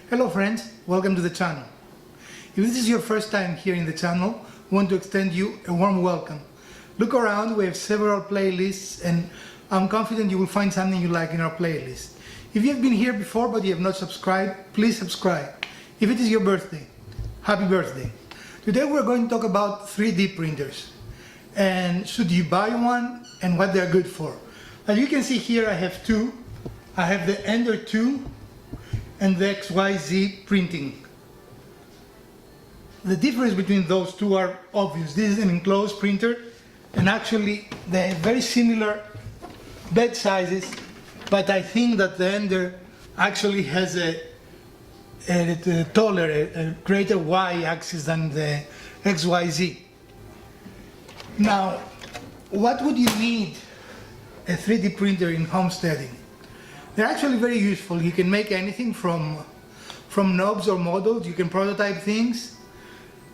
Hello friends, welcome to the channel. If this is your first time here in the channel, I want to extend you a warm welcome. Look around, we have several playlists and I'm confident you will find something you like in our playlist. If you have been here before but you have not subscribed, please subscribe. If it is your birthday, happy birthday. Today we're going to talk about 3D printers and should you buy one and what they're good for. As you can see here I have two. I have the Ender 2 and the XYZ printing. The difference between those two are obvious. This is an enclosed printer and actually they have very similar bed sizes, but I think that the Ender actually has a taller, a greater Y-axis than the XYZ. Now, what would you need a 3D printer in homesteading? They're actually very useful. You can make anything from knobs or models, you can prototype things,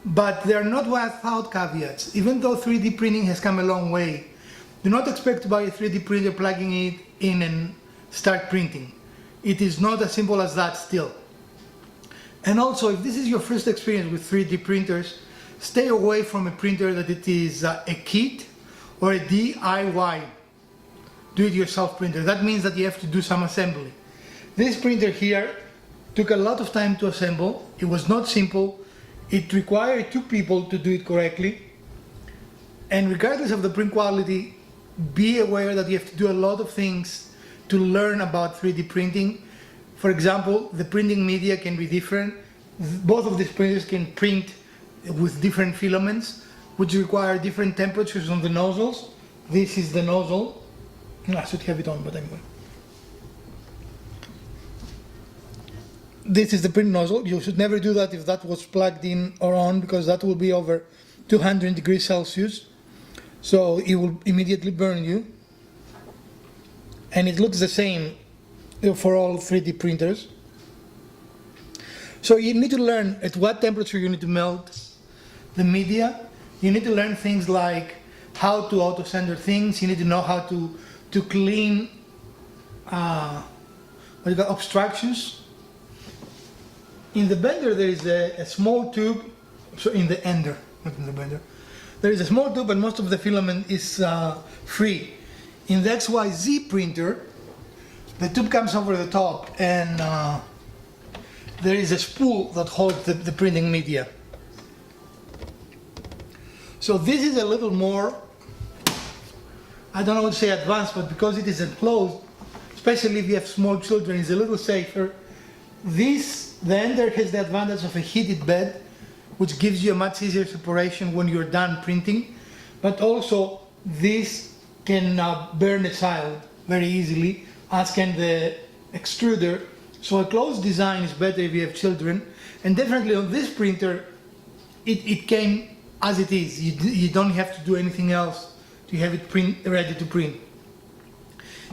but they're not without caveats. Even though 3D printing has come a long way, do not expect to buy a 3D printer, plugging it in and start printing. It is not as simple as that still. And also, if this is your first experience with 3D printers, stay away from a printer that it is a kit or a DIY. Do-it-yourself printer. That means that you have to do some assembly. This printer here took a lot of time to assemble. It was not simple. It required two people to do it correctly. And regardless of the print quality, be aware that you have to do a lot of things to learn about 3D printing. For example, the printing media can be different. Both of these printers can print with different filaments, which require different temperatures on the nozzles. This is the nozzle. I should have it on, but anyway. This is the print nozzle. You should never do that if that was plugged in or on, because that will be over 200 degrees Celsius. So it will immediately burn you. And it looks the same for all 3D printers. So you need to learn at what temperature you need to melt the media. You need to learn things like how to auto-sender things. You need to know how to clean obstructions. In the bender there is a small tube, so in the Ender, not in the bender. There is a small tube and most of the filament is free. In the XYZ printer, the tube comes over the top and there is a spool that holds the printing media. So this is a little more, I don't know what to say advanced, but because it is enclosed, especially if you have small children, it's a little safer. The Ender has the advantage of a heated bed, which gives you a much easier separation when you're done printing. But also, this can burn a child very easily, as can the extruder. So a closed design is better if you have children. And definitely on this printer, it came as it is. You don't have to do anything else to have it ready to print.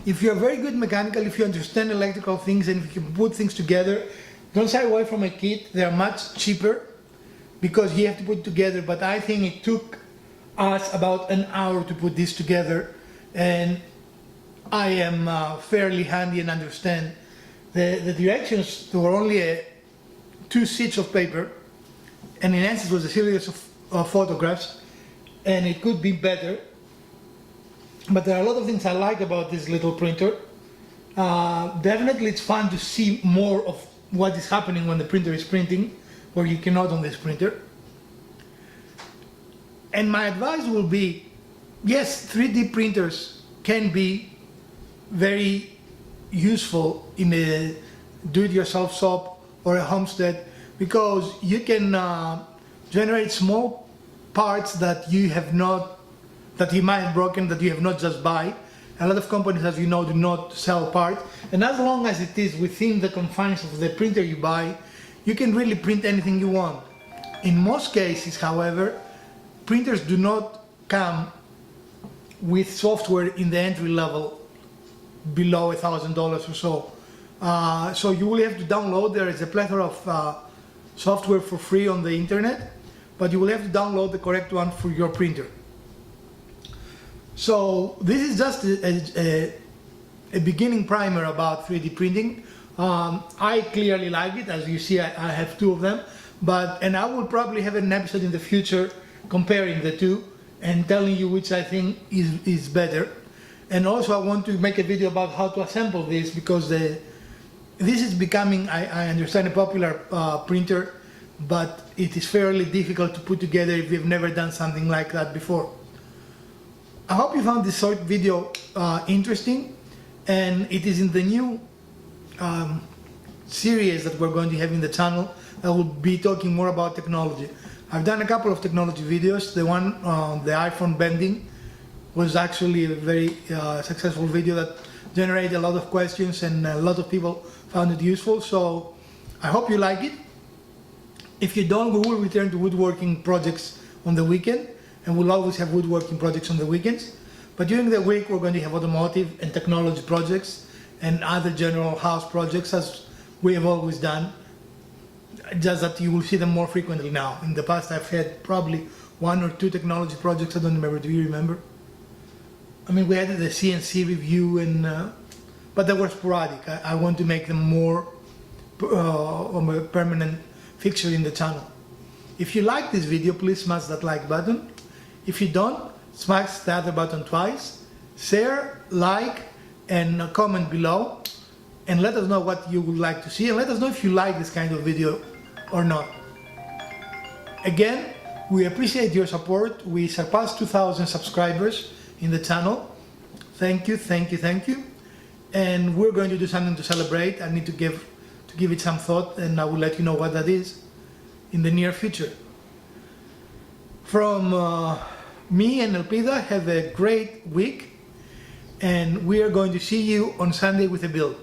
If you're very good mechanically, if you understand electrical things and if you can put things together, don't shy away from a kit. They're much cheaper because you have to put it together, but I think it took us about an hour to put this together, and I am fairly handy and understand the directions. There were only 2 sheets of paper, and in essence it was a series of photographs, and it could be better. But there are a lot of things I like about this little printer. Definitely it's fun to see more of what is happening when the printer is printing, where you cannot on this printer. And my advice will be, yes, 3D printers can be very useful in a do-it-yourself shop or a homestead, because you can generate small parts that you might have broken, that you have not just buy. A lot of companies, as you know, do not sell parts, and as long as it is within the confines of the printer you buy, you can really print anything you want. In most cases, however, printers do not come with software in the entry level below $1,000 or so. So you will have to download. There is a plethora of software for free on the internet, but you will have to download the correct one for your printer. So this is just a beginning primer about 3D printing. I clearly like it. As you see, I have two of them, and I will probably have an episode in the future comparing the two and telling you which I think is better. And also I want to make a video about how to assemble this, because this is becoming, I understand, a popular printer, but it is fairly difficult to put together if you've never done something like that before. I hope you found this short video interesting, and it is in the new series that we're going to have in the channel. I will be talking more about technology. I've done a couple of technology videos. The one on the iPhone bending was actually a very successful video that generated a lot of questions, and a lot of people found it useful. So I hope you like it. If you don't, we will return to woodworking projects on the weekend, and we'll always have woodworking projects on the weekends. But during the week, we're going to have automotive and technology projects and other general house projects, as we have always done, just that you will see them more frequently now. In the past, I've had probably 1 or 2 technology projects. I don't remember. Do you remember? I mean, we had the CNC review, but they were sporadic. I want to make them more of a permanent fixture in the channel. If you like this video, please smash that like button. If you don't, smash the other button twice. Share, like, and comment below, and let us know what you would like to see, and let us know if you like this kind of video or not. Again, we appreciate your support. We surpassed 2,000 subscribers in the channel. Thank you, thank you, thank you. And we're going to do something to celebrate. I need to give it some thought, and I will let you know what that is in the near future. From me and Elpida, have a great week, and we are going to see you on Sunday with a build.